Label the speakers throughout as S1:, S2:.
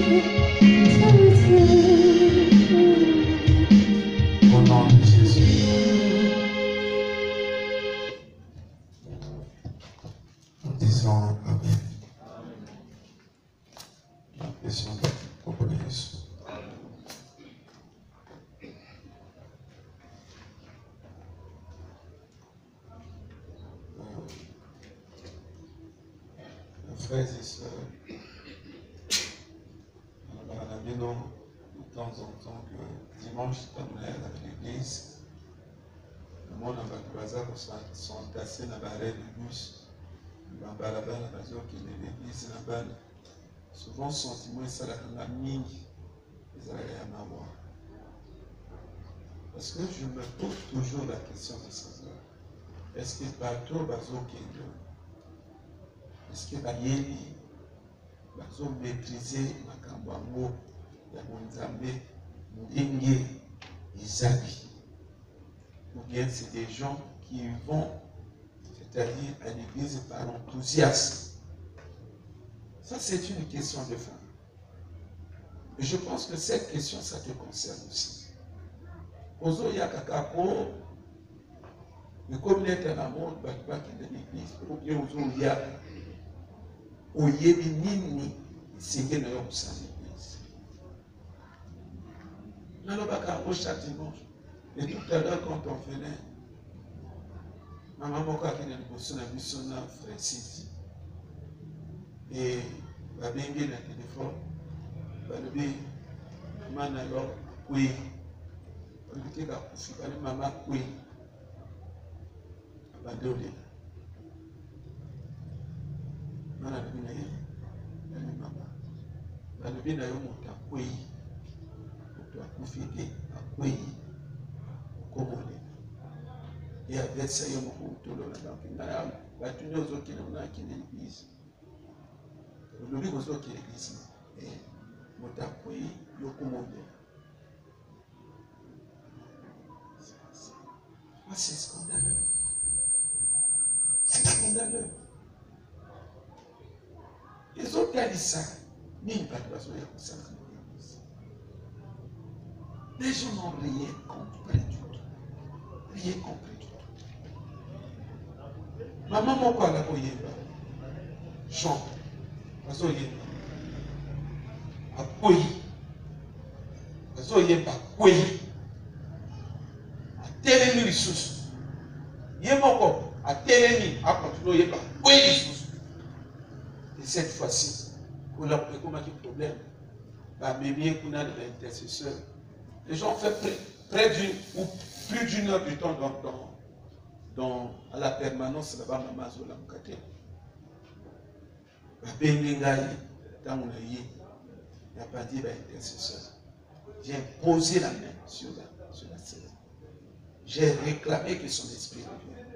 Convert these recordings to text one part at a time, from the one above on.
S1: Au nom de Jésus. Nous disons Amen. La question au nom de Jésus. Frères et sœurs, on a mis de temps en temps que dimanche, quand on est à l'église, le monde a bazar sont entassés dans l'arrêt de bus, dans balabala, qui est l'église, souvent sentiment ça la mine, ils allaient rien avoir. Parce que je me pose toujours la question de savoir, est-ce que bateau bazo qui est là? Est-ce que Bayeli va maîtriser Makambango, Yamonzambe, Ndenge, Isabi? Ou bien c'est des gens qui vont, c'est-à-dire à l'église par enthousiasme? Ça, c'est une question de femme. Et je pense que cette question, ça te concerne aussi. Ozo Yakakako, le communauté à la mode, Bakibaki de l'église, ou bien Ozo Yaka. Oyebi nini senge na yo kusala l'église. Nalobaka au chaque dimanche. Et tout à l'heure quand on venait, maman moko akende liboso na biso na frère Sisi. Et babengi na téléphone, balobi mama na yo kwe. Balobi ka kufi balobi mama kwe. Abandole. Mana bina ye, mama. Bana bina yo moto akwei, moto akufite akwei, okomole. Et avec ça yo moko tolo na banki na batu nyozo kina na kina l'église. Lobi kozo kina l'église. Moto akwei yo komole. C'est scandaleux. C'est scandaleux. Les autres gars disent ça. Mais il n'y a pas de façon de ça. Les gens n'ont rien compris du tout. Rien compris du tout. Maman, mon quoi, la boyeba. Jean. Azo yeba. Akoyi. Azo yeba. Koyi. Atelemi lisusu. Yemoko. Atelemi. A continué yeba. Koyi lisusu. Et cette fois-ci, on a pris comme un problème. L'intercesseur. Les gens ont fait près d'une ou plus d'une heure du temps à la permanence là-bas, Maman Zola Mkate. Il n'y a pas dit l'intercesseur. J'ai posé la main sur la scène. J'ai réclamé que son esprit revienne.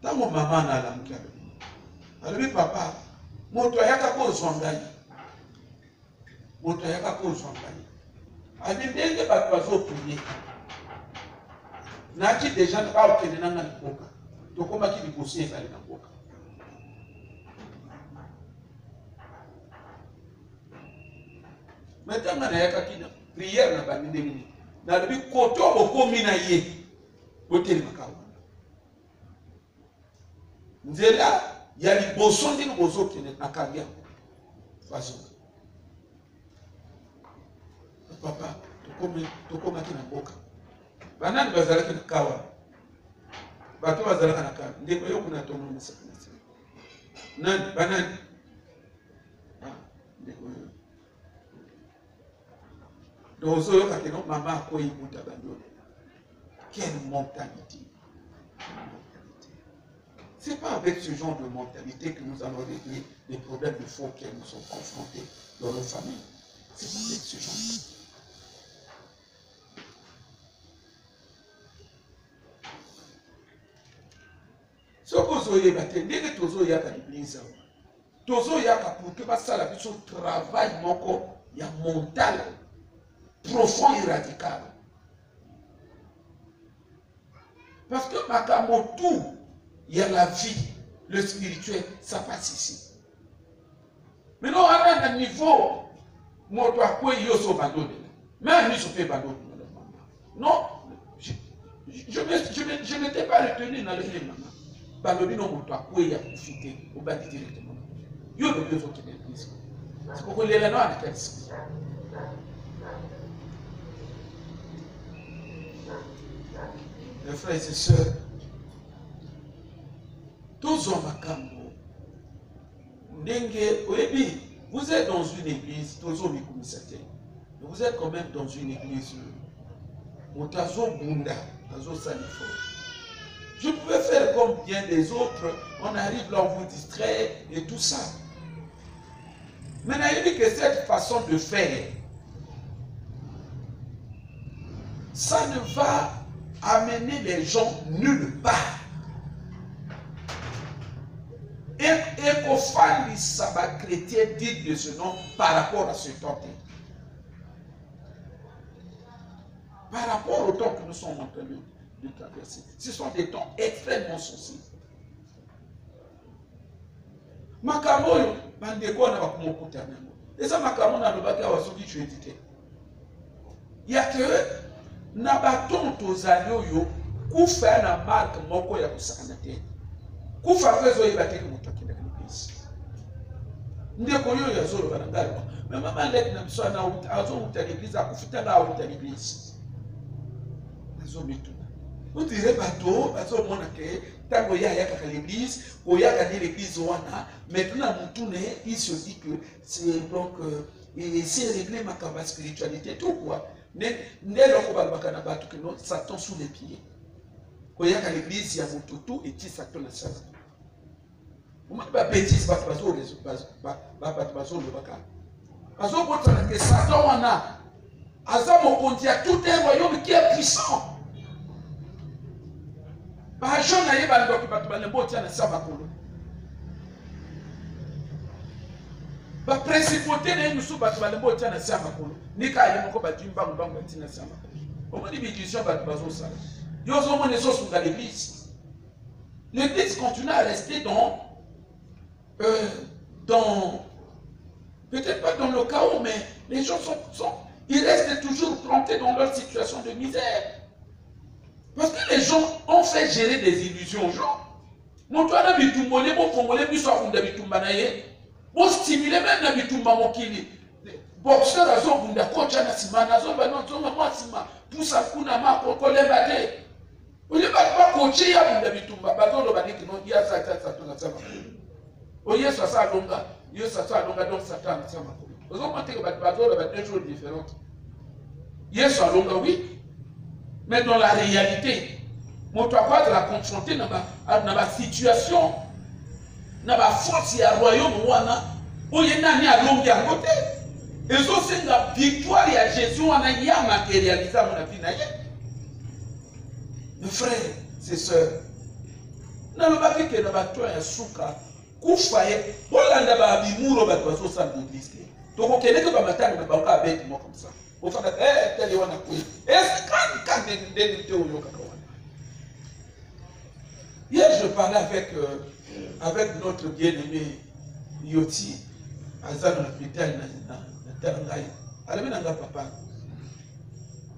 S1: Dans mon maman, on a la Mkate. Alors, oui, papa, moto ayaka ko zwangai. Moto ayaka ko zwangai. Abi ndenge bato bazo prier. Naki déjà ne pas okende nanga liboka. Tokoma ki libosi ezali na boka. Maintenant na yaka kina prière na bandi ndenge. Na lobi koto okomi na ye. Hôtel makawa. Nzela il y a des bossons qui sont na Kambia. Papa, tu comme qui na boka. Banani bazala ki na kawa. Bato bazala na kawa. Ndeko yo kuna tono na sakina. Nani banani? Ndeko yo. Dozo yo kakeno mama ko ibuta bandole. Quelle mentalité. Ce n'est pas avec ce genre de mentalité que nous allons régler les problèmes de fond auxquels nous sommes confrontés dans nos familles. C'est pas avec ce genre. Ce que vous avez dit, c'est que vous avez l'église. Vous avez pour que ça soit un travail mental, profond et radical. Parce que Makamo tout. Il y a la vie, le spirituel, ça passe ici. Mais nous, à un niveau, Moi, toi, quoi, il y a ce bandon. Même lui, je fais bandon. Non, je n'étais pas retenu dans le film, maman. Balobi non, toi, quoi, il y a profité au bas directement. Il y a le besoin qui est l'église. C'est pour que les gens aient quel sens. Mes frères et sœurs, tous ont ma cambo. Vous êtes dans une église, tous ont mis comme ça. Vous êtes quand même dans une église. Je pouvais faire comme bien des autres. On arrive là, on vous distrait et tout ça. Maintenant, il dit que cette façon de faire, ça ne va amener les gens nulle part. Et qu'au fan du sabbat chrétien dit de ce nom par rapport à ce temps. Par rapport au temps que nous sommes en train de traverser. Ce sont des temps extrêmement sensibles. Makamoyo, bandeko na bakumoko ternellement. Et ça, Makamo na lobaki a wasoki tu édité. Il y a que na baton tozali yo kufa na marque moko ya kusakana te. Kufa kwezo yebate ke motoki na l'église. Ndeko yo ya zolo banangari. Mais maman lek na biso na azo uta l'église akufita na uta l'église. On dirait bateau, parce qu'on a que tant qu'il y a l'église, il y a l'église maintenant il se dit que c'est donc c'est réglé ma spiritualité tout quoi. Satan sous les pieds. Il y a l'église, il y a mon tout et qui Satan la salle. Vous m'avez pas bêtise, parce que Satan en a. Il y a tout un royaume qui est puissant. Ba jona ye ba ndoki batu ba lembo tia na saba kolo. Ba principauté na yusu batu ba lembo tia na saba kolo. Nika ye moko ba jimba mbango tia na saba kolo. Comment dit bédition batu ba zo sala. Yo zo mone so sunga l'église. L'église continue à rester dans peut-être pas dans le chaos, mais les gens ils restent toujours plantés dans leur situation de misère. Parce que les gens ont fait gérer des illusions aux gens. Mon toit n'a pas tout molé, mon congolais, puis soit on n'a pas tout manaye. Pour stimuler même n'a pas tout mamokili. Boxeur a son bunda, coach a nasima, nazo banon, son maman sima, pousse à kuna ma pour coller batté. On n'est pas coaché, ya bunda bitumba, baton le bané qui non, il y a ça, tout na sama. Oye ça longa, yo ça longa donc Satan na sama. Vous avez montré que baton le bané deux jours différents. Yes ça longa oui. Mais dans la réalité, mon toit de la confronter dans la situation, dans la force et le royaume, où il y a un long à côté. Et ça, c'est la victoire et Jésus, on a matérialisé mon vie. Mes frères, ses sœurs, dans le bac que nous avons souka, koufaye, on a un muro de l'oiseau sans l'église. Donc, on connaît que le matin, on a un bête comme ça. Au fond, tel est on a pris. Est-ce quand hier, je parlais avec notre bien-aimé Yoti, Azan l'hôpital na Tarangaï. Alors, il papa.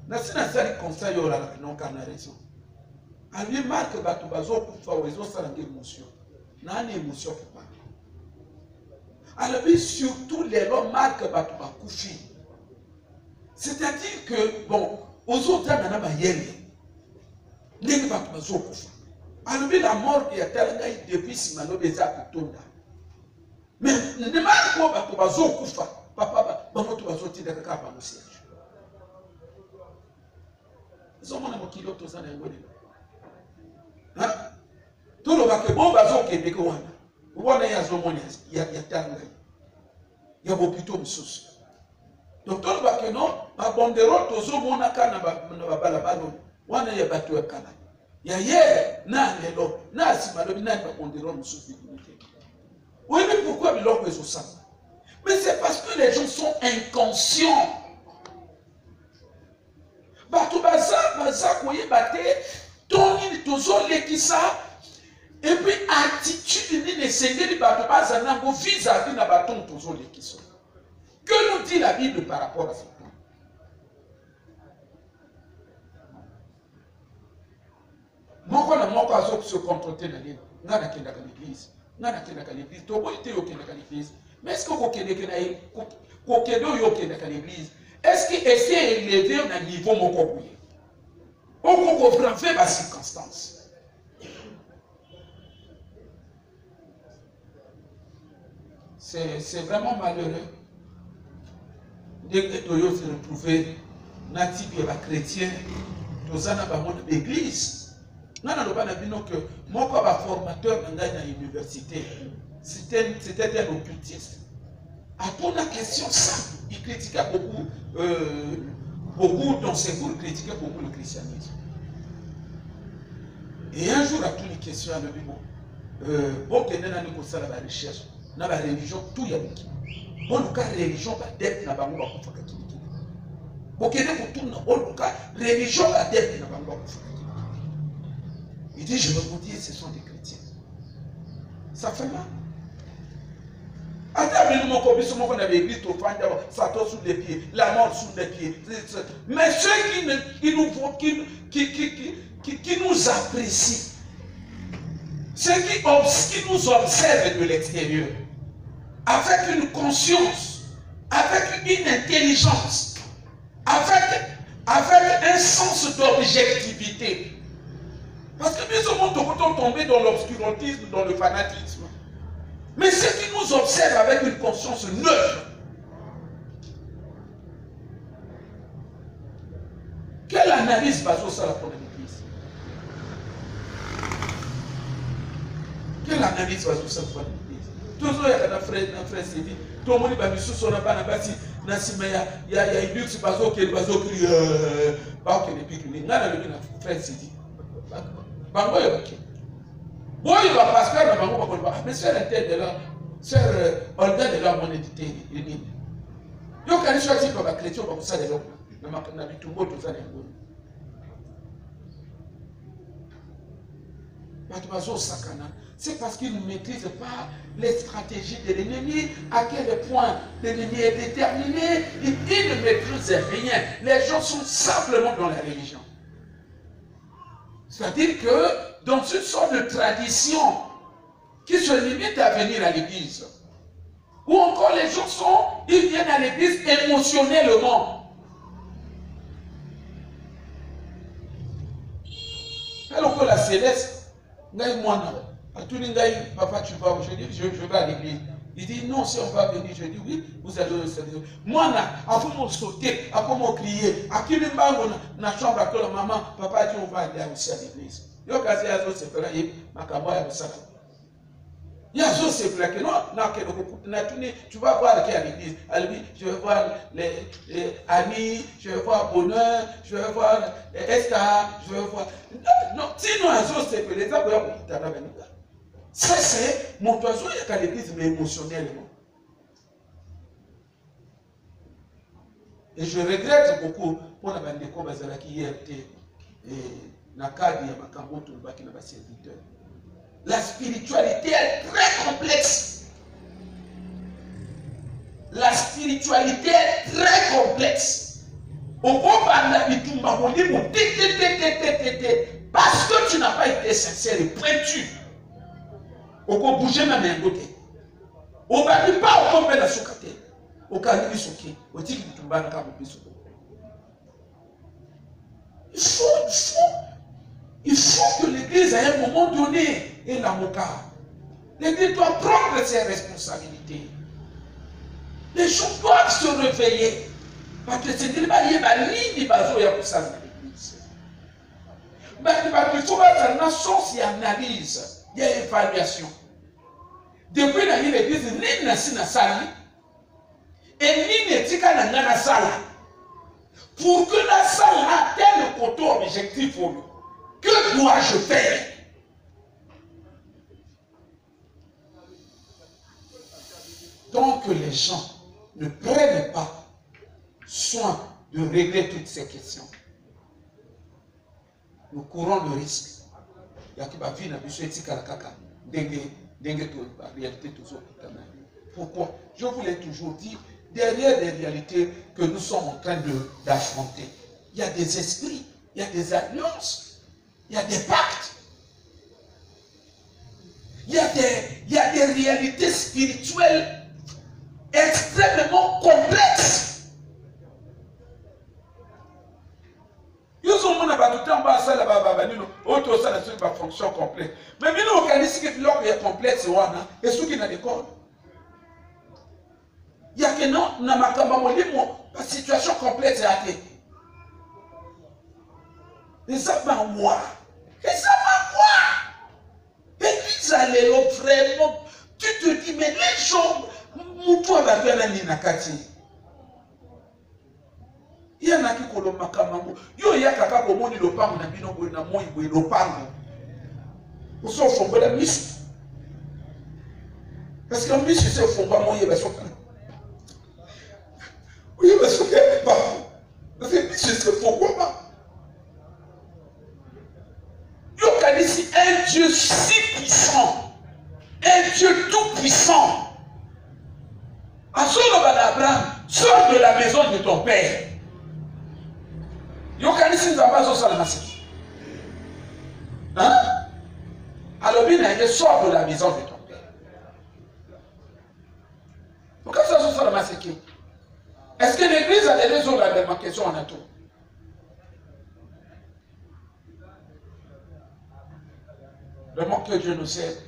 S1: Nasi na sali conseil au la non kana raison. Ali marque batu bazo kufa wezo salange émotion. Na une émotion papa. Alors, surtout les hommes marque batu bakufi. C'est-à-dire que, bon, aux autres, il y a un yel. Il y a un alors, la mort qui a été depuis Simano des Akutonda. Mais, ne m'a pas dit que papa, maman, tu vas sortir de la carte à mon siège. Ils ont mon kilo, tous en un hein? Tout le monde, bon, bazo qui est découvert. Vous voyez, il y a Tangaï. Il y a Bopito Moussous. Donc, tout le monde, non, ma banderole, tous au monde, na balabalo, wana ya batu ya kala. Ya ye, na lelo, na simalobi, na ma banderole Moussous. Oui, mais pourquoi ils l'ont fait ça? Mais c'est parce que les gens sont inconscients. Batu baza koye bate, toni tozo lekisa, et puis attitude ni ne sengeli batu baza nango vis-à-vis na baton tozo lekisa. Que nous dit la Bible par rapport à ce point? Moko na moko azo se contenter na l'église. Nga nakenda ka l'église. Nga nakenda ka l'église. Tobo ite yo kenda ka l'église. Mais est-ce que vous kende ka l'église? Est-ce que essayer élevé na niveau moko kuye? On comprend fait par circonstance. C'est vraiment malheureux de se retrouver natif et chrétien dans une église. Non, non, non, que mon formateur dans l'université, c'était un occultiste. À ton la question simple, il critiquait beaucoup dans ses cours, il critiquait beaucoup le christianisme. Et un jour, à toutes les questions, il a dit, bon, il y a une recherche, dans la religion, tout y a dit. Bon, le cas religion, il y a des gens qui ont fait. Bon, il y a des cas religion, il y a des gens qui ont fait. Il dit, je vais vous dire, ce sont des chrétiens. Ça fait mal. Ça tombe sous les pieds, la mort sous les pieds. Mais ceux qui nous apprécient, ceux qui nous observent de l'extérieur, avec une conscience, avec une intelligence, avec un sens d'objectivité. Parce que nous sommes tombés dans l'obscurantisme, dans le fanatisme. Mais ceux qui nous observent avec une conscience neutre, quelle analyse va ça pour l'église? Quelle analyse va ça pour l'église? Toujours il y a un frère Sévi, tout le monde va me soucier na basi na sima ya ilux bazo qui ba que les pics ni ngana le frère Sévi. Bango yobaki. Boy va pasteur na bango ba ko mais c'est la tête de la sœur Olga de la monédité unine. Yo kani choisi pour ba chrétien ba kusala lelo na bitumbo to za ngo. C'est parce qu'ils ne maîtrisent pas les stratégies de l'ennemi, à quel point l'ennemi est déterminé, ils ne maîtrisent rien. Les gens sont simplement dans la religion. C'est-à-dire que dans une sorte de tradition qui se limite à venir à l'église, ou encore les gens ils viennent à l'église émotionnellement. Alors que la céleste, papa, tu vas, je vais à l'église. Il dit non, si on va venir, je dis oui, vous allez au Seigneur. Moi, à comment sauter, à comment crier, à qui le dans la chambre, à la maman, papa dit on va aller aussi à l'église. Il y a des choses qui il y a des choses qui non, tu vas voir qui est à l'église. Je vais voir les amis, je vais voir Bonheur, je vais voir Esther, je vais voir. Non, sinon, les choses c'est que les gens vont ça, c'est mon oiseau qui est à l'église, mais émotionnellement. Et je regrette beaucoup pour la bande de Kobazala qui hier était Nakadi et Makamboto, qui n'a pas serviteur. La spiritualité est très complexe. La spiritualité est très complexe. Parce que tu n'as pas été sincère et pointu. On peut bouger même un côté. On ne va pas au la soukate. Au cas où il faut que l'église à un moment donné ait la moka. L'église doit prendre ses responsabilités. Les gens doivent se réveiller. Parce que c'est pas lié à l'île pour ça dans l'église. Mais il faut avoir une sens et analyse. Il y a évaluation. Depuis l'église, l'île n'a pas sali. Et l'île n'a pas sali. Pour que la salle atteigne le côté objectif, que dois-je faire? Donc les gens ne prennent pas soin de régler toutes ces questions. Nous courons le risque. Pourquoi? Je vous l'ai toujours dit, derrière les réalités que nous sommes en train d'affronter, il y a des esprits, il y a des alliances, il y a des pactes. Il y a des réalités spirituelles extrêmement complexes. Ils ont mon abattu en bas, ça là-bas, autre ça là-dessus, ma fonction complète. Mais nous, on dit que l'ordre est complexe, et ceux qui n'ont l'école. Il y a que non, dans ma situation complexe est hâtée. Et ça m'a moi. Et ça m'a moi. Et puis ça allait vraiment. Tu te dis, mais les gens, Moutou va faire un inakati. Il y en a qui ont makamango. Yo ya kaka ko moni lopango na bino boy na moi boy lopango. Oso fongo la misu. Parce que misu c'est fongo moye ba soka. Oui ba soka pas. Parce que misu c'est fongo ba. Yo kanisi un Dieu si puissant. Un Dieu tout puissant. Asolo ba Abraham, sors de la maison de ton père. Yo kanisi nzamba zo sala masiki. Hein? Alors bien il sort de la maison de ton père. Pourquoi ça zo sala masiki? Est-ce que l'église a des raisons la même question en tout? Vraiment que Dieu nous aide.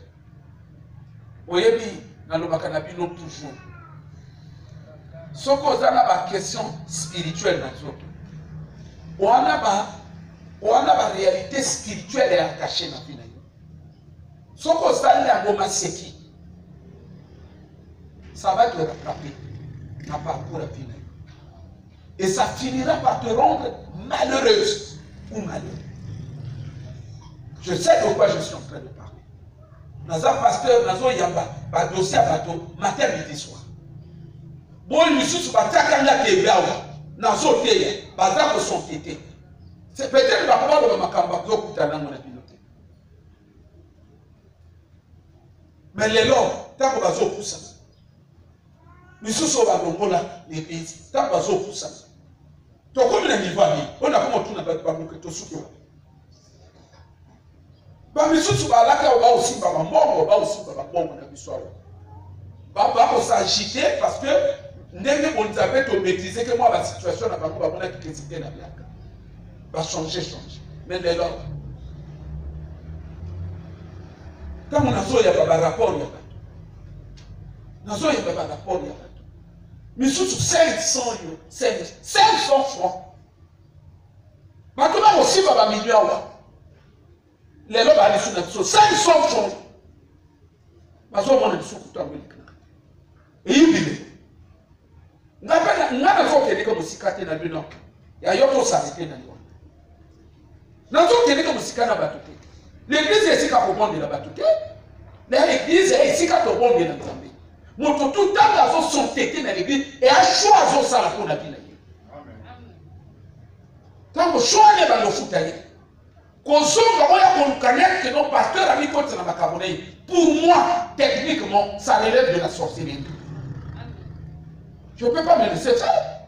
S1: Oyebi na lobaka na bino toujours. Soko za na ba question spirituelle na zoto. On a la réalité spirituelle attachée dans la vie. Ce qu'on s'allie à Gomaseki, ça va te rattraper dans le parcours de la vie. Et ça finira par te rendre malheureuse ou malheureux. Je sais de quoi je suis en train de parler. Naza pasteur, Nazo Yamba, ba dossier à bateau, matin, midi, soir. Bon, il me suit sur Batakanga Tebiawa, Nazo Teye, Bazar de son tété. C'est peut-être la parole de Makamba Zokutana mon piloté. Mais les lots, tant qu'on va zo pour ça. Mais ce sont les pays, tant qu'on va zo pour ça. Donc, comme il a niveau, on a comment tout n'a pas bloqué tout ce qu'il y a. Mais ce sont là qu'on va aussi, on va aussi, on a l'histoire. On va s'agiter parce que nous avons maîtrisé que moi, la situation n'a pas quitté la blague. Va changer. Mais les lots. Quand on a il n'y a pas de rapport, il n'y a pas. Dans il n'y a pas de rapport, il n'y a pas. Mais surtout 500 francs. Maintenant aussi, il va million. Les lots vont aller sur 500 francs. Maintenant, on a des sous-coups. Et il dit, on a fait comme si c'était dans le nord. Il y a d'autres s'arrêter dans le nord. Nous avons comme si c'était dans le bateau. L'église est ici pour prendre la bateau. L'église est ici pour prendre la bateau. Mon tout le temps, sont tétés dans l'église et à choisir ça pour la vie. Tant que choix n'est pas le foot. Qu'on soit comme on connaît que nos pasteurs a mis contre la macaronnée. Pour moi, techniquement, ça relève de la sorcellerie. Je ne peux pas me laisser faire.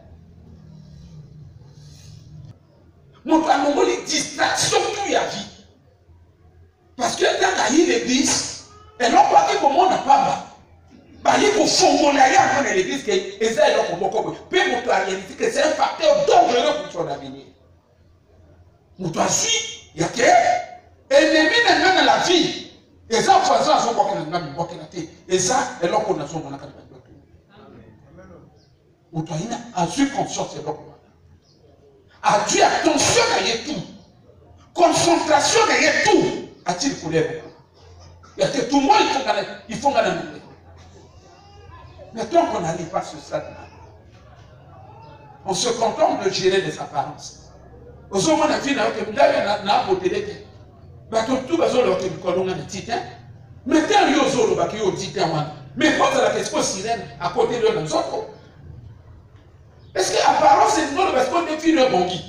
S1: Mon temps, les distractions tout y a vie. Parce que quand il y a l'église, et non pas que comment on n'a pas mal. Il faut fongoler dans l'église et ça est donc beaucoup. Puis on doit réaliser que c'est un facteur dangereux pour ton avenir. On doit suivre. Il y a que ennemi dans la vie. Et ça, on fait ça, et ça, et là, on a son bon accord. On doit avoir conscience de l'homme. A Dieu, attention, il y a tout. Concentration, il y a tout. A-t-il pour les il y a que tout le monde, il faut gagner. Mais tant qu'on n'arrive pas à ce stade-là, on se contente de gérer les apparences. Au moment où on a dit que nous avons été tout mais quand il y a mais quand la question sirène à côté de nous autres, est-ce que l'apparence c'est une parce qu'on est fini de bon guide?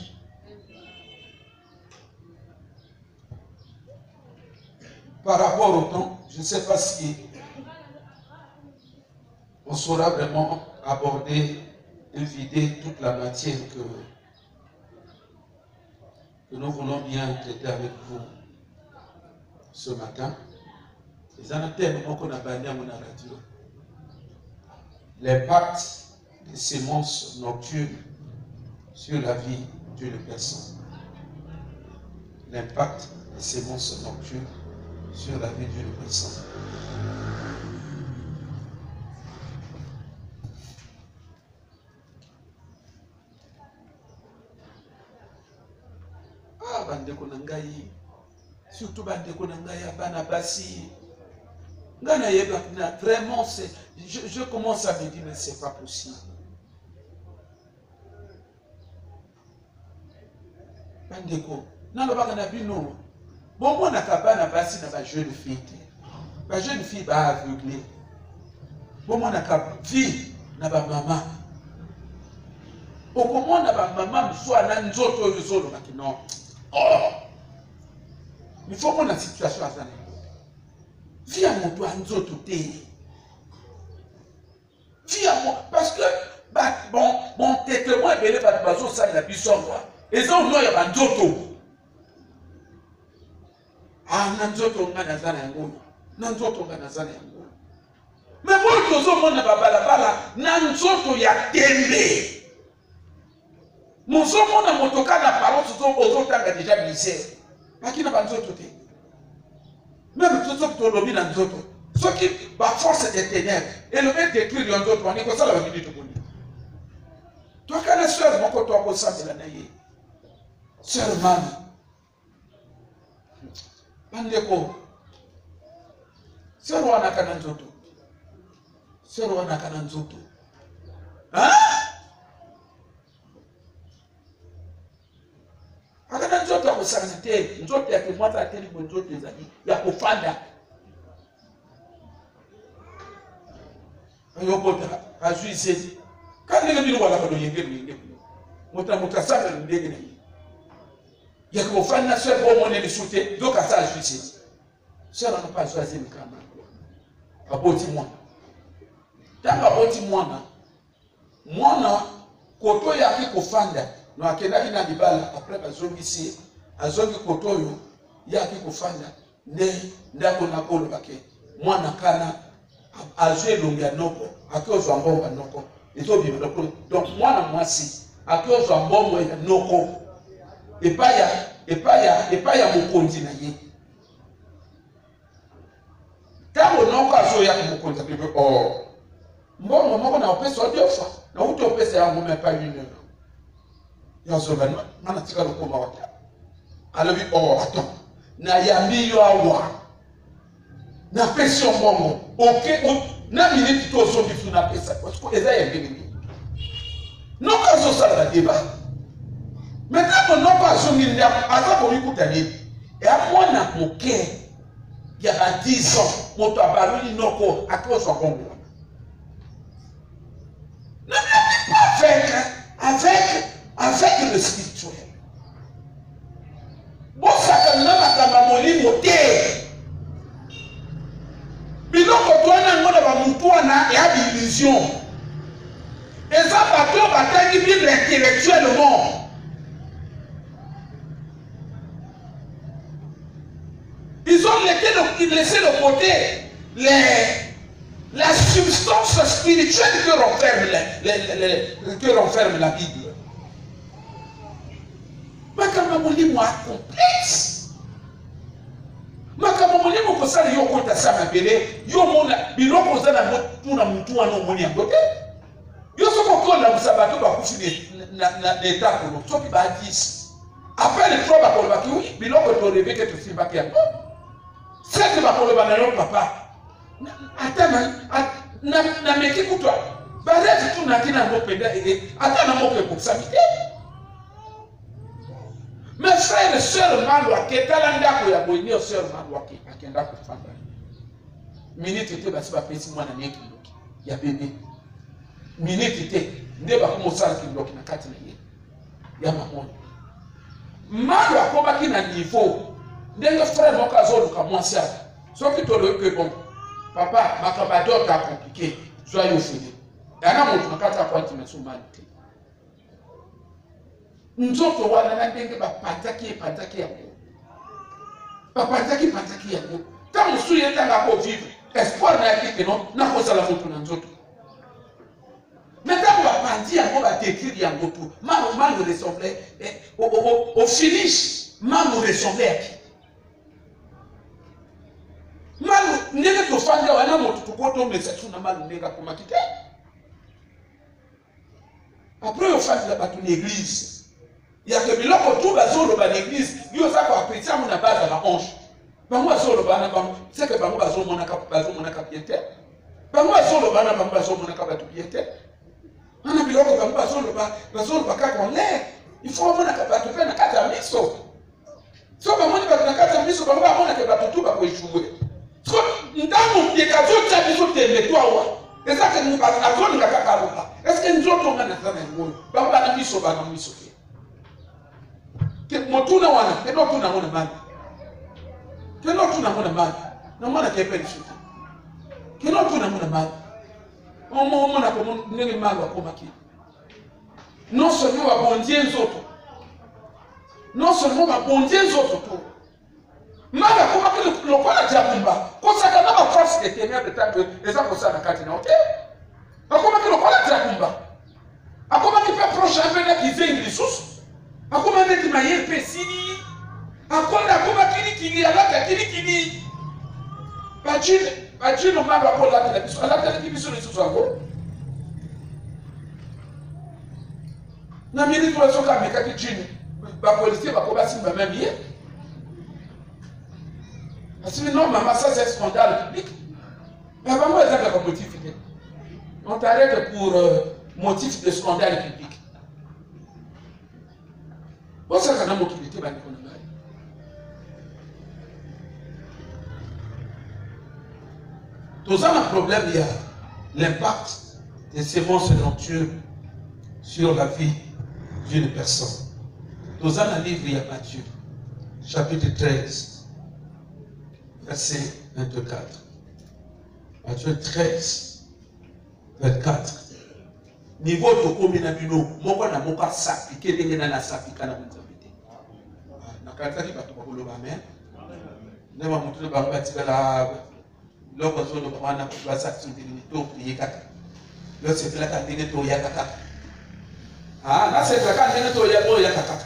S1: Par rapport au temps, je ne sais pas si on saura vraiment aborder et vider toute la matière que nous voulons bien traiter avec vous ce matin. Les anathèmes qu'on a banni à mon radio. L'impact des semences nocturnes sur la vie d'une personne. L'impact des semences nocturnes sur la vie d'une personne. Ah, bandeko na ngai, surtout bandeko na ngai bana basi. Vraiment, je commence à me dire, mais c'est pas possible. Bandeko, na lobaka na bino. Bon, moi, na basi na ba jeune fille. Ba jeune fille ba aveuglé. Bon, moi, na fille na ba maman. Okomo na ba maman soit na nzoto yozolo baki non. Oh. Il faut qu'on ait une situation à ça. Vie à mon doigt nzoto te. Vie à moi parce que bon témoin belé ba bazo ça la bisonwa. Et ça on doit y avoir nzoto. Ah, nanzoto ngana zana yango. Nanzoto ngana zana yango. Mais moi tozo mona bala nanzoto ya tembe. Mozo mona motoka na parole tozo tanga déjà misère. Akina banzoto te. Même tozo tolobi na nzoto. Ce qui ba force des ténèbres et le fait détruire les nzoto on est comme ça la vie de monde. Toi kana sœur moko to ko sambela na ye. Sœur mami. Bandeko, sero wana kana nzoto. Sero wana kana nzoto. Hein? Akana nzoto ya kusangite, nzoto ya kimwata ateli kwa nzoto ya kufanda. Ayokota, ajuisezi. Kandi nge bino wala kado yenge. Mutasaka ndege na yi. Il y a que vos femmes nationales pour monnaie de soutien, donc à ça je suis. Ça n'a pas choisi le camarade. Apôtre moi. Tant apôtre moi koto ya ki kofanda no akenda ina dibala après bazongi si azongi koto yo ya ki kofanda ne ndako na kolo bake mwana kana azwe longia noko akozwa mbongo noko ezobi noko donc mwana mwasi akozwa mbongo ya noko epaya mokonzi na ye. Tango noko azoya ku mokonzi apipe mbongo moko na opesa odiofa na uto opesa yango me pa une heure. Yazoba mana tika lokoma wata. Alobi attends. Na yambi yo awa. Na pesa mbongo. Na minute to so bifu na pesa parce que eza yambi. Noko azo sala débat. Maintenant, non pas son milliard, avant qu'on écoute à lui. Et à moi, n'a moqué, il y a 10 ans, mon tabac, il n'a pas, à cause de son bon. Ne pas avec le spirituel. Bon, ça quand même à ta mamoli moté. Mais donc, toi, on a une illusion. Et ça, bateau, bataille qui vit intellectuellement. Ils ont laissé de côté la substance spirituelle que renferme la Bible. Makamamoni moi complexe. Makamamoni mo kosala yo kota sama bele yo mona biloko zana motuna mutu wana moni ya côté. Yo soko kola musabato ba kufi na état ko soki ba 10. Après le 3 ba ko ba ki oui biloko to rêver que tu fais ba ki. C'est que ma papa. Attends, na meki kutwa. Barete tu na kina ngopenda attends na moke pour samité. Mes frères et sœurs malwa ke talanda ko ya boyni sœurs malwa ke akenda ko fanda. Minute te basi ba pesi mwana neki loki ya bébé. Minute te nde ba ko mosala ki loki na kati na ye. Ya mamoni. Malwa ko ba kina niveau. Ndenge frère moko azoluka mwasi ata soki toloki ke bon papa makabato ta compliqué
S2: Joyeux fini. Et à un moment, quand tu as pointé, tu m'as mal. Nous autres, on a dit que pataki yango. Pataki yango. Tant que nous sommes vivre, espoir n'a été que non, n'a pas ça la moto dans nous autres. Mais quand on va partir, on va décrire yango tout. Mal ressemblait au finish. Mal ressemblait à qui? Mal n'est pas fan de la moto tout quand mais c'est une mal n'est pas pour m'acquitter. Après on fait la bataille l'église. Il y a que biloko tout bazo le l'église, il y a ça pour apprécier mon base à la hanche. Bango bazo le bana bango, c'est que bango bazo mon piété. Bango bazo le bana bango bazo mon piété. On a biloko bango bazo le baka en l'air. Il faut mon akabatu pe na kata miso. So bango ni na kata miso bango ba mona ke batu tout ba ko jouer. So ndamu yekazo tsa biso tele toi wa. Et ça que nous pas la zone ka kaka. Est-ce que nous autres on a ça même monde? Bango ba miso ba na miso. Motuna wana keno tuna mona mali keno tuna mona mali na mwana kepe nishuta keno tuna mona mali omo mona ko ndenge mali akoma ki non seulement ba bondie nzoto non seulement ba bondie nzoto to mali akoma ki lokola japumba ko saka na ba force de tenir de temps eza ko sala kati na hotel akoma ki lokola japumba akoma ki pe proche apena ki zengi lisusu akoma meti mayer pesini akonda akoma kini alaka kini bajino mamba akola la biso alaka la biso le susu ako na mini to soka meka ki jini ba policier ba ko basimba même hier asimi non maman ça c'est scandale public mais ba moi ça pas motif on t'arrête pour motif de scandale public. Bon, ça, c'est un mot qui était dans l'économie. Tout ça, le problème, il y a l'impact des semences nocturnes sur la vie d'une personne. Tout ça, dans le livre, il y a Matthieu, chapitre 13, verset 24. Matthieu 13, 24. Niveau de combien de bino, moi na moka s'appliquer dengue na s'appliquer na mzambete. Na kataki bato bakolo ba men. Ne ba mutu ba batika la loko zo lo bana ko ba sakti de to prier kaka. Lo c'est la ka dengue to ya kaka. Ah, na c'est la ka dengue to ya kaka.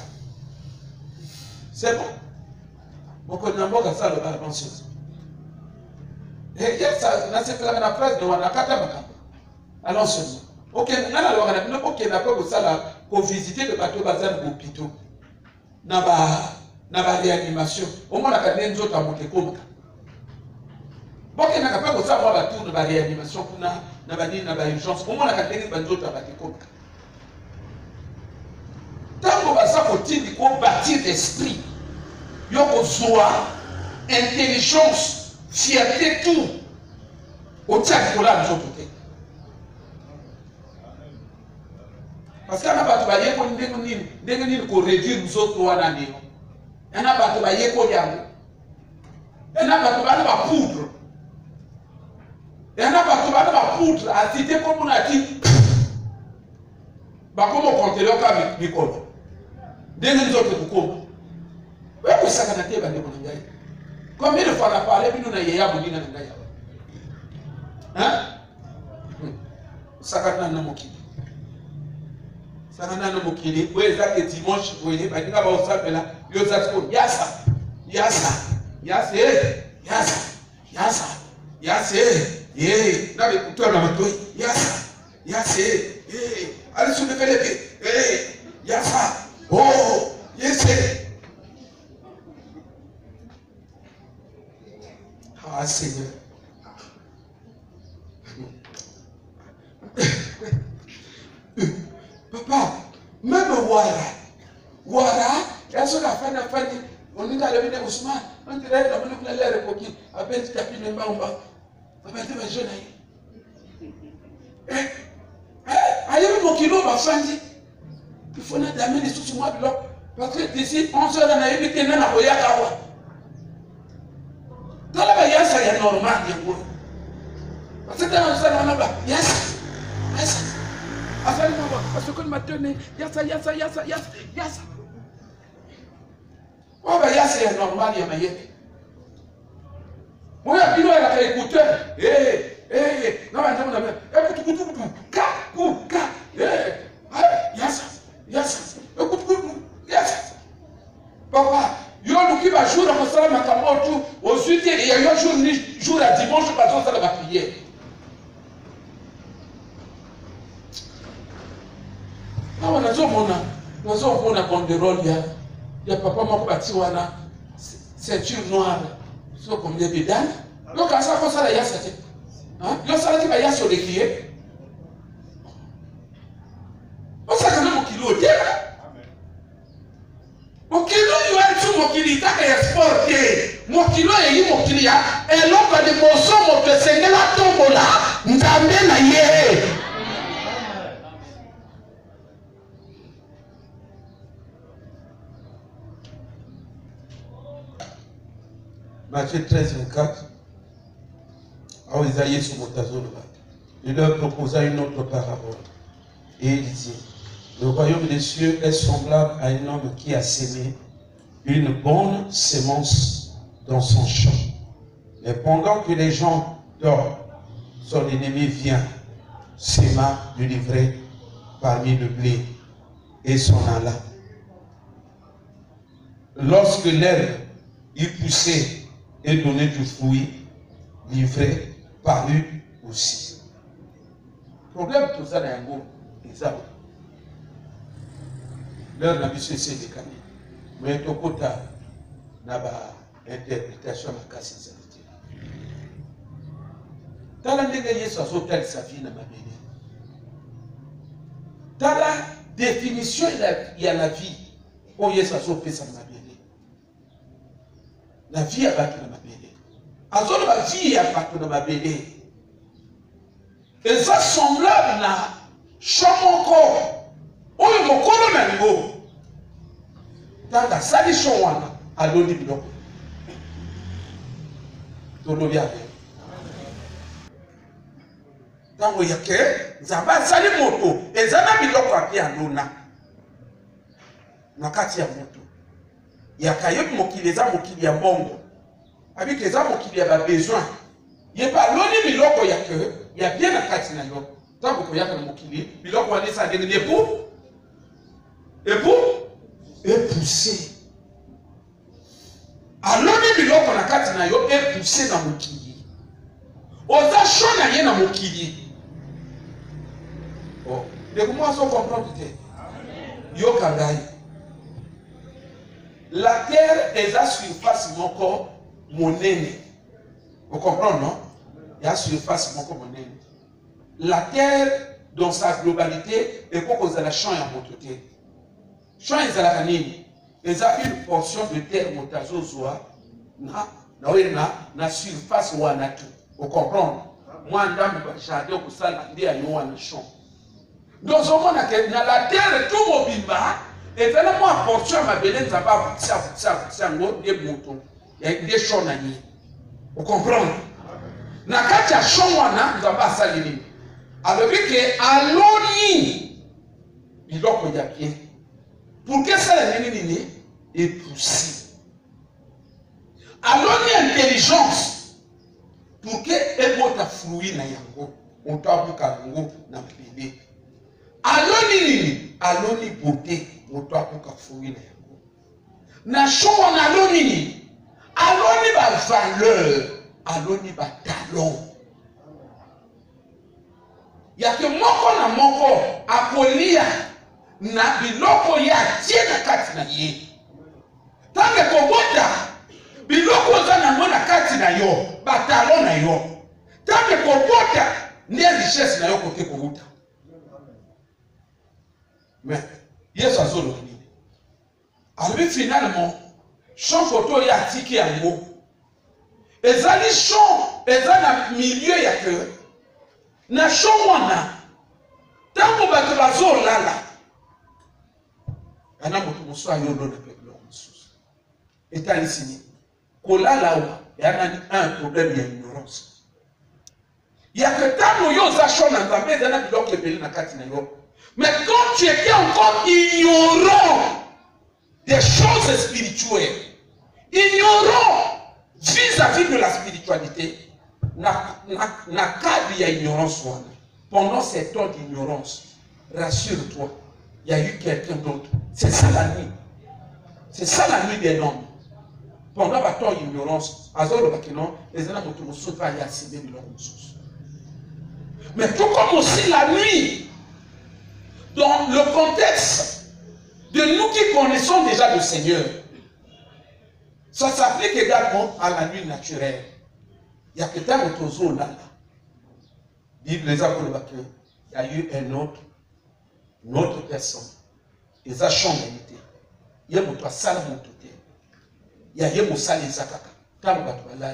S2: C'est bon. Moko na mboka ça le ba bonne chose. Et ya ça na c'est la na place de wana kata baka. Allons seulement. Ok, on n'a pas visiter le bateau bazar d'hôpitaux. Na ba réanimation. Au moins, on a des autres à monter comme ça. Bon, on n'a pas ça, on va tout de la réanimation, on a ba urgence. Au moins, on a des autres à monter comme ça. Tant qu'on va ça, il faut bâtir l'esprit. Il y a intelligence, fierté, tout. Au tient qu'on a nous autres. Parce qu'il y a des gens qui réduire nous autres. Il y a des gens qui poudre. Il y a des poudre à citer comme on a dit. Comment on compte le cas de Nicole? Des autres qui comptent. Oui, ça a été combien de fois on a parlé de nous hein? Ça a été Sanana no mokili, we zake dimanche, we badinga ba osape la, yo zatko yasa, na be kutoa na matoi, ali sube peleke, yasa, oh, yese. Ah, Seigneur. Papa, même Wara, il y a ce qu'on a fait, on est allé venir Ousmane, on est allé dans l'air pour qui, avec ce capitaine de Mamba, on va être jeune. Aïe, mon kilo m'a fandi. Il faut n'être d'amener les sous-moi, parce que d'ici 11 heures, on a évité même à Oyakawa. Dans la baïa, ça y est normal, parce que dans Yes. Parce que m'a donné, yassa. Oh, ben yassa est normal, il y a maillé. Moi, il y a un écouteur. Non, papa, il y a un qui va jouer dans le salon Makamotu. Ensuite, il y a un jour à dimanche, parce que ça va prier. Non, nous avons un banderole. Il y a papa m'a bâti wana ceinture noire. C'est comme des bédanes. Donc, à ça, comme ça, il y a cette. Il y a ça qui va y avoir sur les clients. On sait que mon kilo est là. Mon kilo, il y a tout mon kilo, il y a exporté. Mon kilo, il y a mon kilo. Et l'autre, il y a des morceaux, mon petit, il la tombe là. Nous avons la yé. Matthieu 13, 24. À Isaïe sur il leur proposa une autre parabole. Et il dit, le royaume des cieux est semblable à un homme qui a sémé une bonne sémence dans son champ. Mais pendant que les gens dorment, son ennemi vient, séma du livret parmi le blé et s'en alla. Lorsque l'herbe eut poussé et donné du fruit, l'ivraie parut aussi. Problème tout ça dans un mot, exemple. L'heure n'a pas cessé de décaler. Mais tout côté n'a pas interprétation à casser ça. Dans la négation, sa vie n'a pas béni. Dans la définition, il y a la vie. Oh, yes, ça fait ça n'a béni. La vie a battu dans ma béni. Alors, la vie a battu dans ma béni. Et ça semblable à chaman corps. Oyo mokolo na ngo. Tanga sali shonwana aloni biloko. Tolobi ave. Tango yake nzamba sali moto ezana biloko api alona. Na kati ya moto. Yakayebi mokili eza mokili ya mbongo. Avec eza mokili ya ba besoin. Yeba loni biloko yake ya bien na kati na yo. Tango koyaka na mokili biloko wana esa ndenge epoussé. Aloni biloko na kati na yo epoussé na mokili. Oza shona ye na mokili. Oh, de comment ça comprendre que yo kangai. La terre est à surface moko monene. Vous comprenez, non? Il y a surface moko monene. La terre dans sa globalité est pour cause de la champ et en mototé. Champ et la canine. Ils ont une portion de terre motazo zoa na surface ou na tout. Vous comprenez? Moi, ndam jardin pour ça la idée à yo na champ. Donc au moins na la terre tout mobimba et tellement moi portion ma belle ça va ça ngo des moutons et des champs na ni. Vous comprenez? Na kati ya champ wana nzamba salini. Alors que aloni biloko ya bien. Pour que ça est poussé. Aloni intelligence. Pour que ébota fruit na yango. On t'a buka yango na bébé. Aloni beauté. On t'a buka fruit na yango. Na chon aloni ba valeur. Aloni ba talent. Yake moko na moko akolia na biloko ya tie na kati na ye. Tange kobota biloko za na mona kati na yo, batalo na yo. Tange kobota ni richesse na yo kote kobuta. Mais Yesu azolo nini? Alors finalement, champ photo ya tiki yango. Ezali champ, ezana milieu ya que na shomwana tango bato bazolala ana moto moso ayolo na peuple mosusu etanisini kolala wa yana un problème ya ignorance Il y a que tant yo zachon na nzambe ezana biloko ebele na kati na yo. Mais quand tu étais encore ignorant des choses spirituelles, ignorant vis-à-vis de la spiritualité, na cadre il y a ignorance. Pendant ces temps d'ignorance, rassure-toi, il y a eu quelqu'un d'autre. C'est ça la nuit. C'est ça la nuit des hommes. Pendant le temps d'ignorance, les gens ne sont pas allés accéder de leurs ressources. Mais tout comme aussi la nuit, dans le contexte de nous qui connaissons déjà le Seigneur, ça s'applique également à la nuit naturelle. Il y a que tant de choses là. Bible les a il y a eu une autre personne. Ils ont changé d'unité. Il y a mon salle mon toté. Il y a mon salle les akaka. Tant que tu vas là,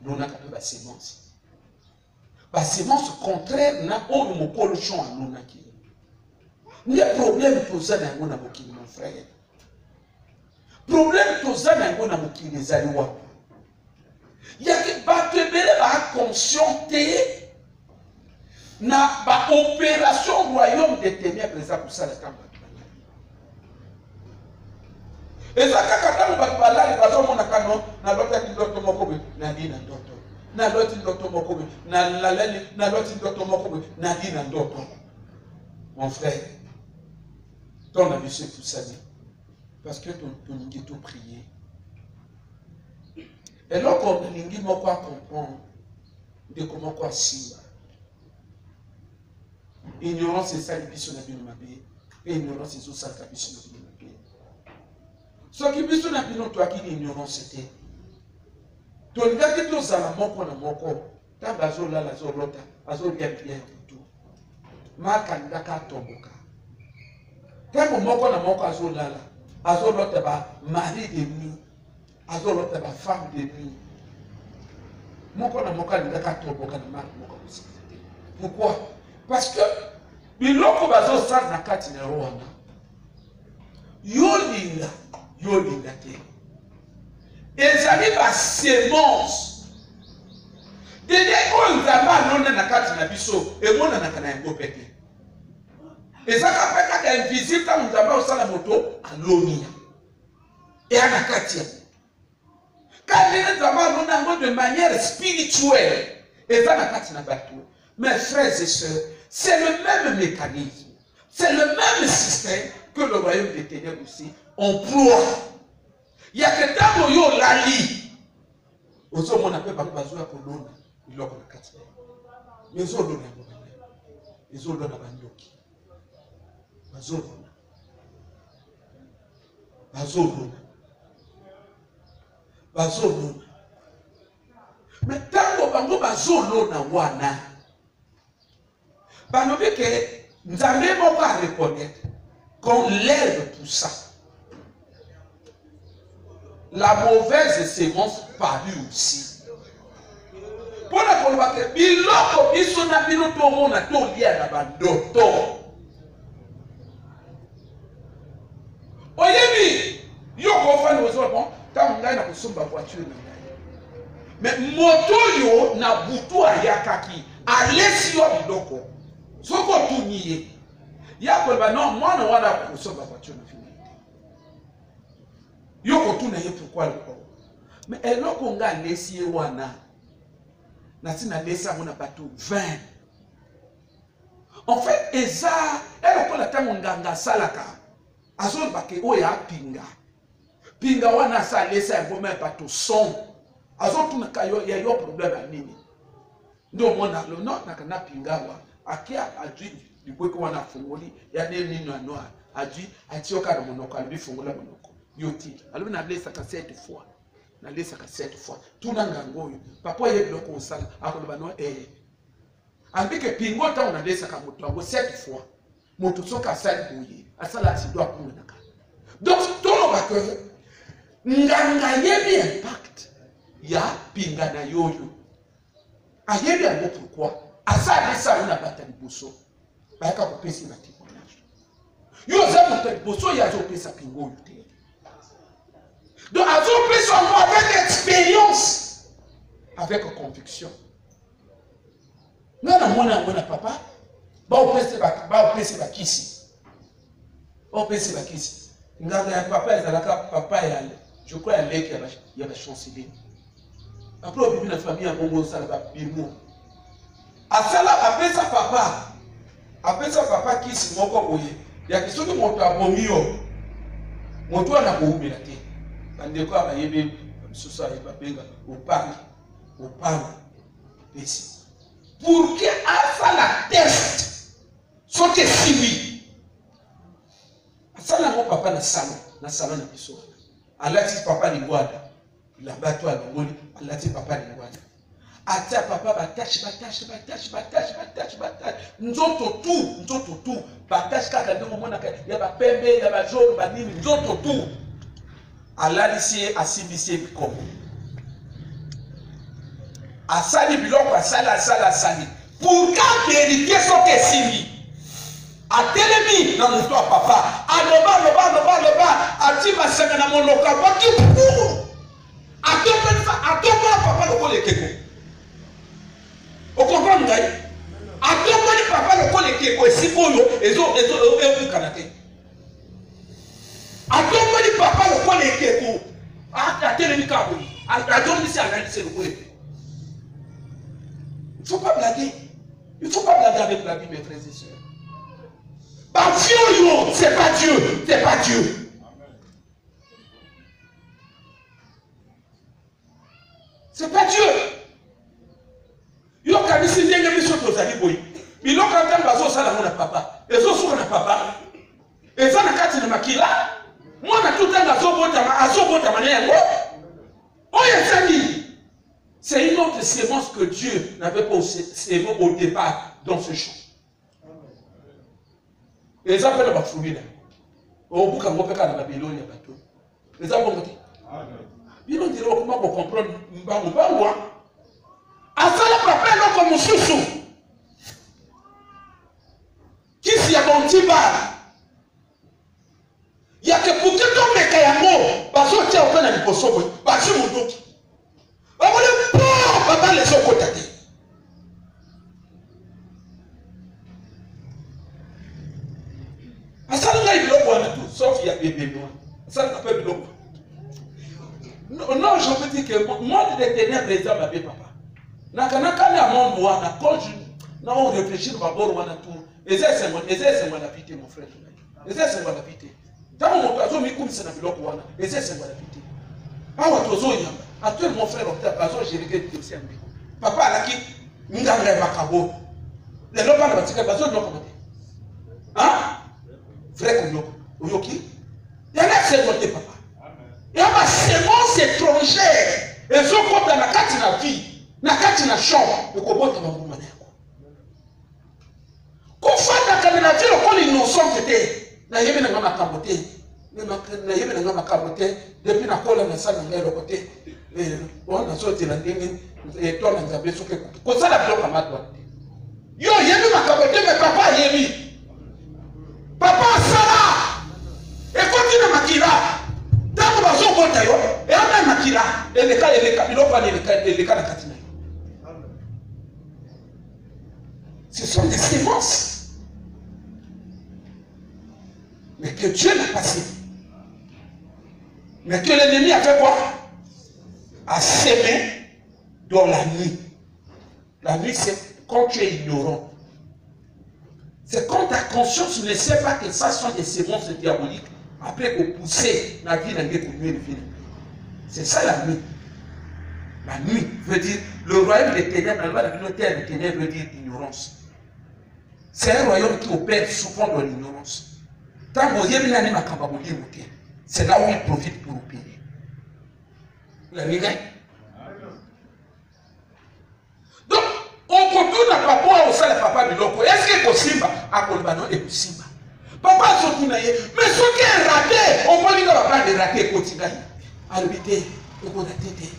S2: on a capé la sémence. La sémence contraire n'a pas de pollution à l'on. Il y a problème pour ça dans mon abokini, mon frère. Problème pour ça dans mon abokini, les aliwa. Il y a que Batebele va conscienter na ba opération royaume des ténèbres ça pour ça la tamba. Et ça quand on va parler de façon mon akano na l'autre docteur moko na di na docteur. Na l'autre docteur moko na l'autre docteur moko na di na docteur. Mon frère, ton ami c'est tout ça parce que ton ningi tout prier. Et là quand ningi moko comprendre de comment quoi si ignorance c'est ça l'ébisson de Binomabe. Et ignorance c'est ça l'ébisson de Binomabe. Ce qui est na bino toi qui ignorance c'était. Ton gars qui tous à la moko na moko. Tant bazo la zolota, bazo bien tout. Ma kanda ka tomboka. Tant moko na moko azola la. Azolota ba mari de nuit. Azolota ba femme de nuit. Moko na moko kanda ka tomboka na mari moko aussi. Pourquoi? Parce que biloko bazo sala na kati na Rwanda. Yolinga te. Ezali ba semence. Dede ko nzamba nona na kati na biso emona na kana yango pete. Ezaka peka ka invisible ta nzamba osala moto alonia. Et ana kati. Quand les nzamba nona ngo de manière spirituelle, ezana kati na bato. Mes frères et sœurs, c'est le même mécanisme, c'est le même système que le royaume des ténèbres aussi emploie. Il y a que tant que yo lali, aussi on appelle par bazoua pour l'on, il l'a qu'on a quatre. Mais ils ont l'on a ils ont l'on a banyoki, bazolona. Mais tant que bango bazolona wana. Banobi que nous n'avons pas à reconnaître qu'on lève tout ça. La mauvaise sémence parut aussi. Pour la colloque, biloko biso na bino to mona to lia na bandoto. Oyebi, yo ko fa no zo bon, ta ngai na kusumba voiture na ngai. Mais moto yo na butu ayakaki, alesi yo biloko. Soko tuniye. Yako ba non mwana wana kusomba voiture na fini. Yoko tuna ye pourquoi le corps. Mais eloko nga lesie wana. Na tina lesa mona bateau 20. En fait, eza eloko la tango nganga salaka. Azol bake oya pinga. Pinga wana sa lesa ngoma bateau 100. Azol tuna kayo ya yo problème à nini. Ndo mona lo no nakana pinga wa. Akia adui du boy ko wana fungoli ya ne nino anoa adui atioka na monoko ali fungola monoko yoti alors na blessa ka 7 fois na blessa ka 7 fois tuna ngangoyo papa ye biloko osala akoloba no ambike pingo ta na blessa ka moto ngo 7 fois moto soka sali boye asala asido akunga naka donc tolo ba que nganga yebi impact ya pinga na yoyo ayebi ngo pourquoi asa ça on a battu bosso ba ka ko pesi na témoignage yo za battu bosso ya zo pesa pingo yote donc azo pesa avec expérience avec conviction Nga na mwana papa, ba opese bakisi. Ba opese bakisi. Nga ya papa ezalaka papa ya je crois ya leki ya ba chancelier. Après au bibi na famille ya bongo sala ba bimo. Asala apesa papa kisi moko boye. Ya kisoki moto abomiyo. Moto ana boumela te. Bandeko abayebe misusu ayeba benga opanga pesi. Pour que asala test soki sibi. Asala mo papa na salon na biso. Alati papa lingwanda. La bato alongoli alati papa lingwanda. Atia papa batache. Nzoto tu. Batache kaka ndongo mona ya ba pembe ya ba jaune ba nini nzoto tu. Alali asibisi bikomo. Asali biloko asali. Pour qu'à vérifier ce que sibi. Atelemi na muto papa. Aloba. Ati masanga na moloka baki pour. Atopa papa loko lekeko. Vous comprenez? Atopa papa loko lekeko esiboyo ezo kanate. Atopa papa loko lekeko. Atelemi kabo. Atopa si analyser le collectif. Il ne faut pas blaguer. Il ne faut pas blaguer avec la Bible, mes frères et sœurs. C'est pas Dieu. C'est pas Dieu. C'est pas Dieu. Il y a des gens qui ont mis sur les animaux. Il y a des gens qui ont mis papa. Et sont sur le papa. Et ça n'a qu'à être maquillé. Moi, tout le temps, c'est une autre sémence que Dieu n'avait pas sémé au départ dans ce champ. Les appels de Bafouina. Au bout d'un moment, il y a des bateaux. Les appels de ils ont dit comment on comprend Mbangwa. À ça, le papa est comme un sous-sous. Qui s'y a bon petit bar? Il y a que pour que ton mec ait un mot, parce que tu as aucun ami pour sauver. Parce que mon doute. Papa les ont contactés. À ça, il y a tout, sauf il y a bébé noir. Ça ne s'appelle pas. Non, je veux dire que le monde des ténèbres est dans ma vie, papa. Nakana monde wana quand je on réfléchit au bord wana tout. Et ça c'est mon habité mon frère. Et ça c'est mon habité. Tant mon azo mi comme c'est na biloko wana. Et ça c'est mon habité. Ah wa tozo yamba. Actuel mon frère opta bazo j'ai regardé aussi en biko. Papa alaki nganga makabo. Les lopa na batika bazo loko mate. Hein? Frère comme loko. Oyoki? Yana c'est côté papa. Il y a ma sémence étrangère. Et ce qu'on a la carte na vie. Na kati na chambre de kobota manguma nako. Ko fata kana na vile ko innocent était. Na yebe na ngama kabote. Na yebe na ngama kabote depuis na kola na sana ngelo côté. On a sorti la ndenge et toi na nzabe soke ko sala bloc à matwa. Yo yebe ma kabote mais papa yemi. Papa sala. Et continue makira. Tango bazo bota yo et ana makira. Eleka biloko eleka na katina. Ce sont des sémences. Mais que Dieu n'a pas sémé. Mais que l'ennemi a fait quoi? A sémé dans la nuit. La nuit, c'est quand tu es ignorant. C'est quand ta conscience ne sait pas que ça sont des sémences diaboliques. Après qu'on pousse la vie dans les nuit de vie. C'est ça la nuit. La nuit veut dire le royaume des ténèbres, la loi de la terre des ténèbres veut dire ignorance. C'est un royaume qui opère souvent dans l'ignorance. Tant que vous avez c'est là où il profite pour opérer. Vous l'avez dit? Donc, on retourne à papa au sein de papa Biloko. Est-ce qu'il est possible à Kolbano et possible? Papa surtout mais ce qui est raté, on peut dire qu'on va pas rater quotidien. Arbiter, on va rater.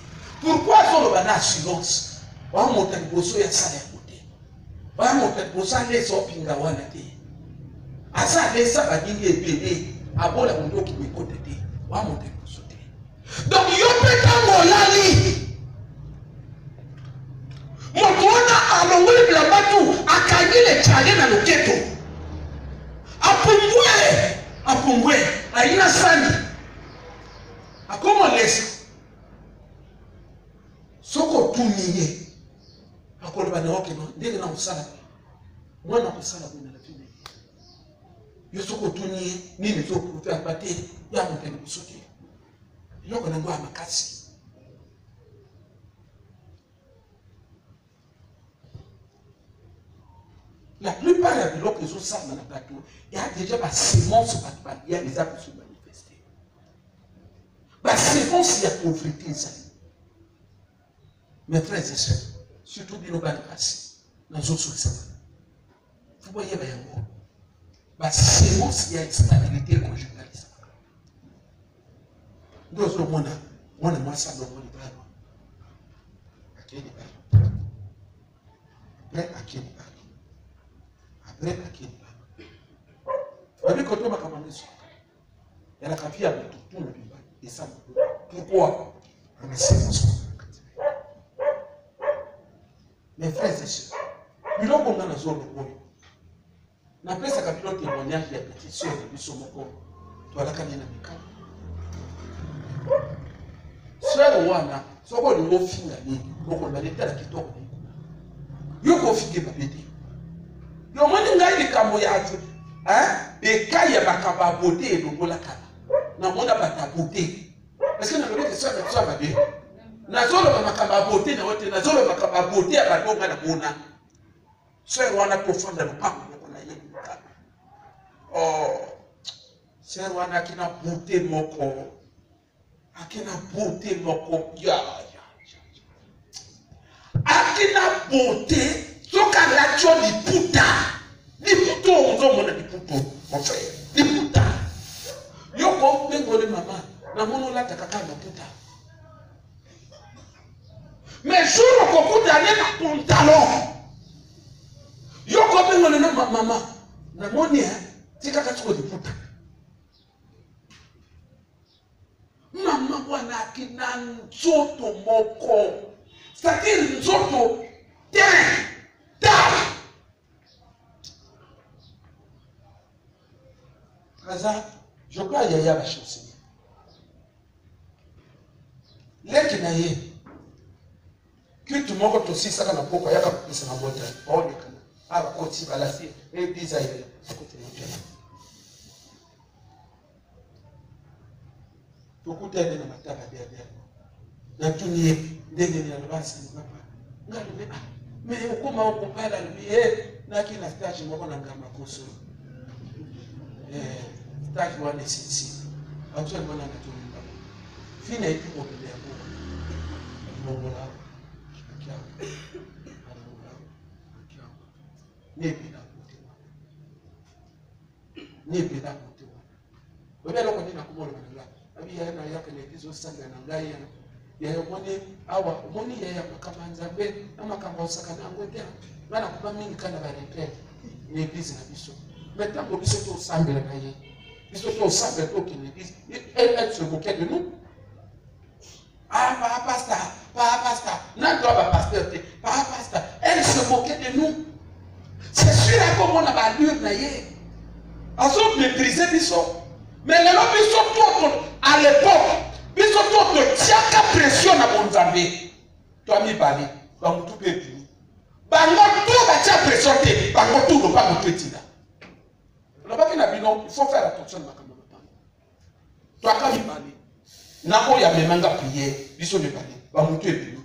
S2: Pourquoi sont le bana assurance? On va monter le bosso et ça les côté. On va monter le bosso et les opinga wana te. Asa les ça va dire épélé. Abo la mondo qui me côté te. On va monter le bosso te. Donc yo peta molali. Motona alongoli blabatu ekale na loketo apumbwe aina sani akoma lesa soko tuniye akoloba na oke ndenge na usala mwana kusala kuna la fine yo soko tuniye nini zo kuruta bate ya mutene kusoki yoko na ngwa makasi. La plupart des gens qui sont dans le plateau, il y a déjà des sémences, il y a des arbres qui sont manifestés. Les sémences, il y a pauvreté. Mes frères et sœurs, surtout dans nos bâtiments, dans nos autres vous voyez, les sémences, il y a une stabilité conjugale. Nous avons moi, ça, nous avons à qui est après, à qui est après, quand on m'a commandé ça, il y a la café à tout le monde. Et ça, pourquoi? On a séance. Mes frères et sœurs, nous avons dans la zone de Boyo. Nous avons fait un témoignage de la petite sœur de Bissomoko. Tu as la canine à Mika. Sœur Wana, ce qu'on a dit, c'est qu'on a dit à la Kitoko. Yoko Fike Babete. Yo moni ngai likambo ya atu ekai ya bakaba beauté elobola kala na mona bata beauté parce que na lobi ça na ça babe na zolo ba makaba beauté na wote na zolo bakaba beauté ya badonga na mona sœur wana profanda le pako na ye oh sœur wana kina beauté moko ya akina beauté soka lacho liputa onzo mona liputo mon frère liputa yoko bengole mama na mono la takaka liputa mais jour kokuta ne na pantalon yoko bengole na mama na moni tika katiko liputa mama wana kina nzoto moko c'est-à-dire nzoto terrain. Je crois qu'il y a la chance. L'être naïe. Que tout le monde aussi, ça n'a pas de problème. Il y a un bon temps. Ah, la côte, la fille, et des aïeux. Beaucoup d'aide dans ma table derrière. Dans tout le monde, derrière le bas, c'est pas grave. Mais comment on peut pas la lumière? N'a qu'une stage, je m'en vais en gamme à Koso. Stage one is ici. Actuellement, on a tout le monde. Fini et puis on peut dire bon. On va là. Nebela kote wa. Obela ko nina kumola na abi ya na yake ne kizo sanga na ngai ya yomoni awa omoni ya kama nzambe ama kama osaka na ngote bana kuba mingi kana ba repete ni bizi na biso maintenant ko biso to sambela na ye biso to sambela to kini bizi elle se moquait de nous. Ah pasteur n'a droit à pasteur pasteur elle se moquait de nous. C'est sûr que mon allure na ye azo maîtriser biso mais les biso tout à l'époque biso tout tiaka pression na bonzambe to mi bali ba mutu pepi bango tout ba tia pression te bango tout do pas mutu etina on pas que na bino il faut faire attention na kama to aka mi bali na ko ya memanga prière biso mi bali ba mutu epi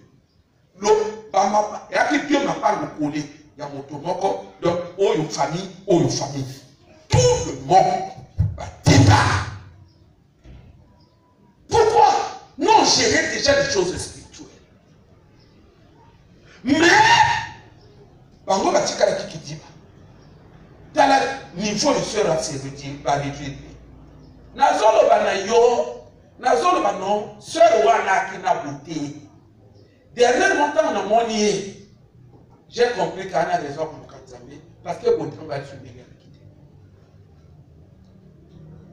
S2: lo ba mapa ya ki Dieu m'a pas le coller ya moto moko donc oyo famille tout le monde va débat. Pourquoi non gérer déjà des choses spirituelles? Mais bango batika la kikidiba tala niveau de sœur à se réduire par réduire nazolo bana yo nazolo bano sœur wana kina beauté dernièrement temps na moni j'ai compris qu'il y a raison pour Kanzambe parce que bon temps va être subir la quitter.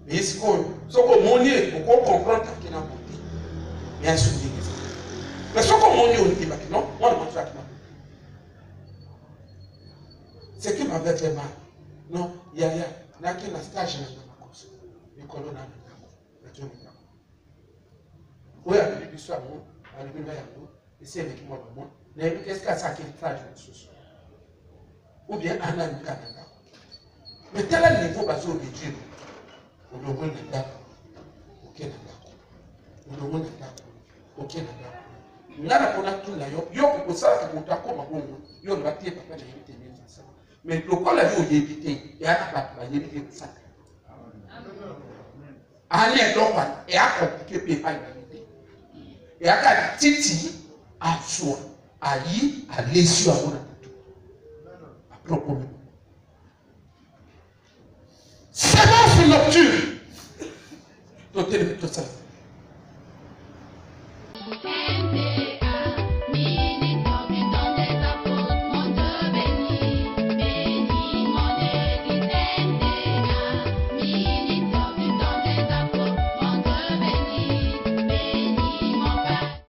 S2: Mais ce qu'on monnaie, on comprend qu'il y a beauté. Bien sûr, mais ce qu'on monnaie, on dit non, moi je ne sais pas. C'est que m'avait fait mal. Non, il y a rien. Il n'y a qu'un stage dans ma cause. Le colonne a mis. Oui, il y a des histoires. Il y a des histoires. Qu'est-ce que ça qui est stage ou bien un an de Canada. Mais tel est le niveau basé au Dieu. On ne voit pas au Canada. On ne voit pas au Canada. Ngana pona tuna yo ko sala ko ta ko magongo yo ne batie papa na yebite ni ça mais le kola yo yebite et aka ba ba yebite ça amen dokwa et aka ke pe pa yebite et aka titi a soi ayi a lesu a mona a propos séance nocturne tout ça